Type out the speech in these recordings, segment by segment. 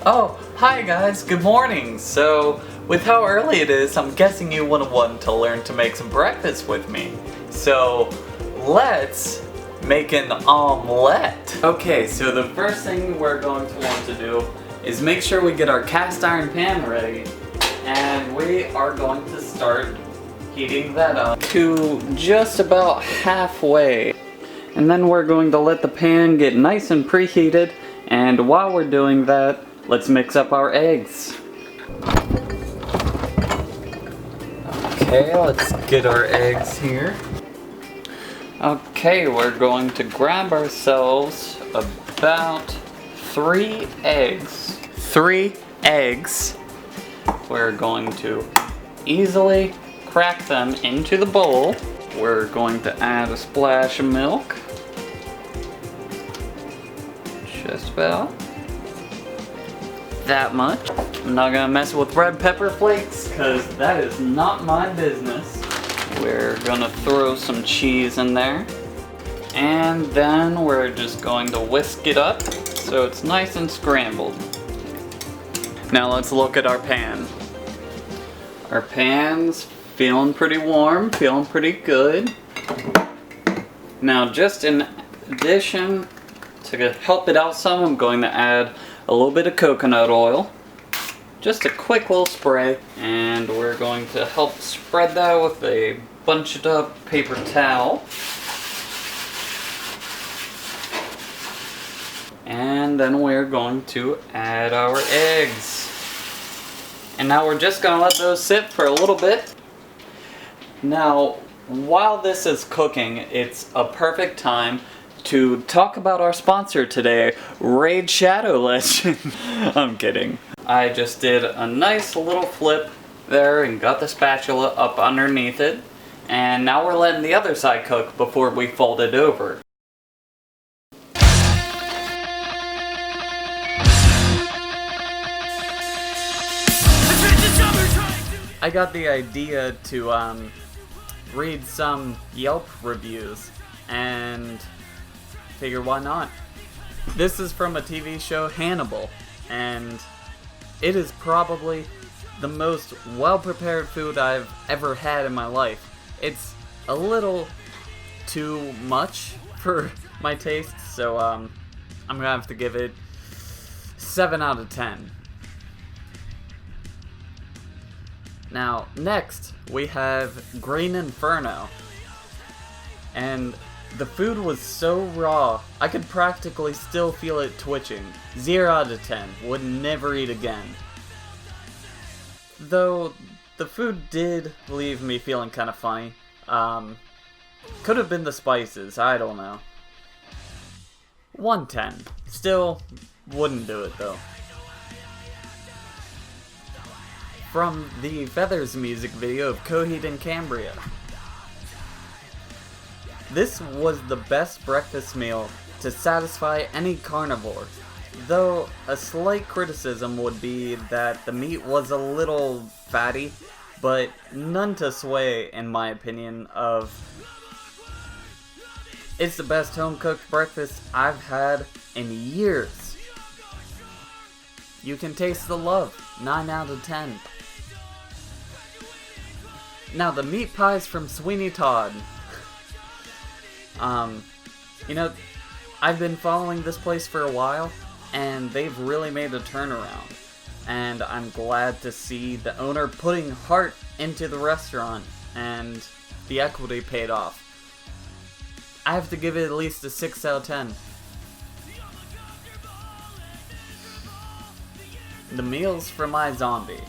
Oh, hi guys, good morning. So, with how early it is, I'm guessing you would want to learn to make some breakfast with me. So, let's make an omelette. Okay, so the first thing we're going to want to do is make sure we get our cast iron pan ready. And we are going to start heating that up to just about halfway. And then we're going to let the pan get nice and preheated. And while we're doing that, let's mix up our eggs. Okay, let's get our eggs here. Okay, we're going to grab ourselves about 3 eggs. 3 eggs. We're going to easily crack them into the bowl. We're going to add a splash of milk. Just about that much. I'm not gonna mess with red pepper flakes because that is not my business. We're gonna throw some cheese in there. And then we're just going to whisk it up so it's nice and scrambled. Now let's look at our pan. Our pan's feeling pretty warm, feeling pretty good. Now just in addition, to help it out some, I'm going to add a little bit of coconut oil. Just a quick little spray. And we're going to help spread that with a bunched up paper towel. And then we're going to add our eggs. And now we're just going to let those sit for a little bit. Now, while this is cooking, it's a perfect time to talk about our sponsor today, Raid Shadow Legend. I'm kidding. I just did a nice little flip there and got the spatula up underneath it. And now we're letting the other side cook before we fold it over. I got the idea to read some Yelp reviews and figure why not. This is from a TV show, Cannibal, and it is probably the most well-prepared food I've ever had in my life. It's a little too much for my taste, so I'm gonna have to give it 7 out of 10. Now, next, we have Green Inferno. And the food was so raw, I could practically still feel it twitching. 0 out of 10. Would never eat again. Though, the food did leave me feeling kind of funny. Could have been the spices, I don't know. 110. Still, wouldn't do it though. From the Feathers music video of Coheed and Cambria. This was the best breakfast meal to satisfy any carnivore, though a slight criticism would be that the meat was a little fatty, but none to sway in my opinion of it's the best home-cooked breakfast I've had in years. You can taste the love, 9 out of 10. Now the meat pies from Sweeney Todd. You know, I've been following this place for a while, and they've really made a turnaround. And I'm glad to see the owner putting heart into the restaurant, and the equity paid off. I have to give it at least a 6 out of 10. The meals from iZombie.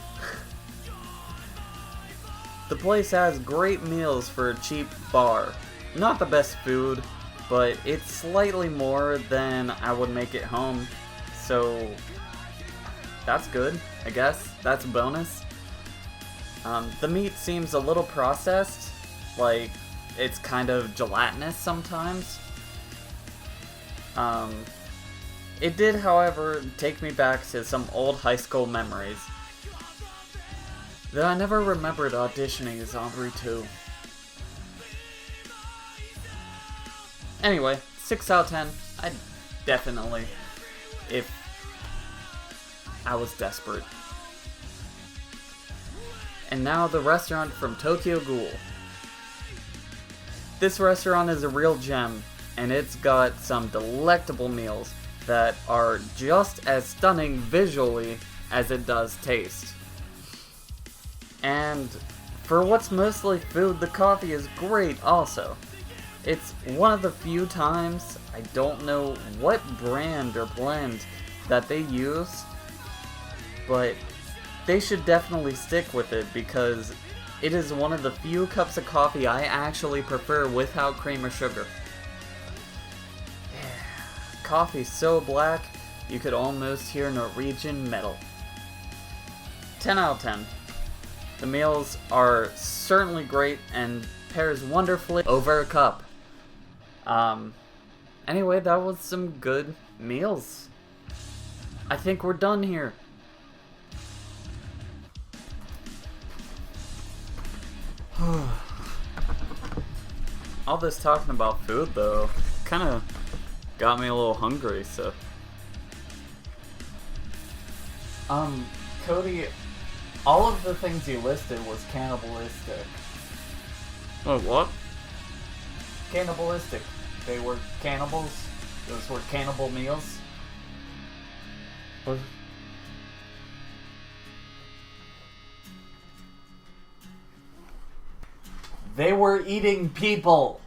The place has great meals for a cheap bar. Not the best food, but it's slightly more than I would make at home, so that's good, I guess. That's a bonus. The meat seems a little processed, like it's kind of gelatinous sometimes. It did, however, take me back to some old high school memories. Though I never remembered auditioning as Aubrey 2. Anyway, 6 out of 10. I'd definitely, if I was desperate. And now the restaurant from Tokyo Ghoul. This restaurant is a real gem, and it's got some delectable meals that are just as stunning visually as it does taste. And for what's mostly food, the coffee is great also. It's one of the few times, I don't know what brand or blend that they use, but they should definitely stick with it because it is one of the few cups of coffee I actually prefer without cream or sugar. Yeah, coffee's so black, you could almost hear Norwegian metal. 10 out of 10. The meals are certainly great and pairs wonderfully over a cup. Anyway, that was some good meals. I think we're done here. All this talking about food, though, kind of got me a little hungry, so... Cody, all of the things you listed was cannibalistic. Oh, what? Cannibalistic. They were cannibals. Those were cannibal meals. What? They were eating people.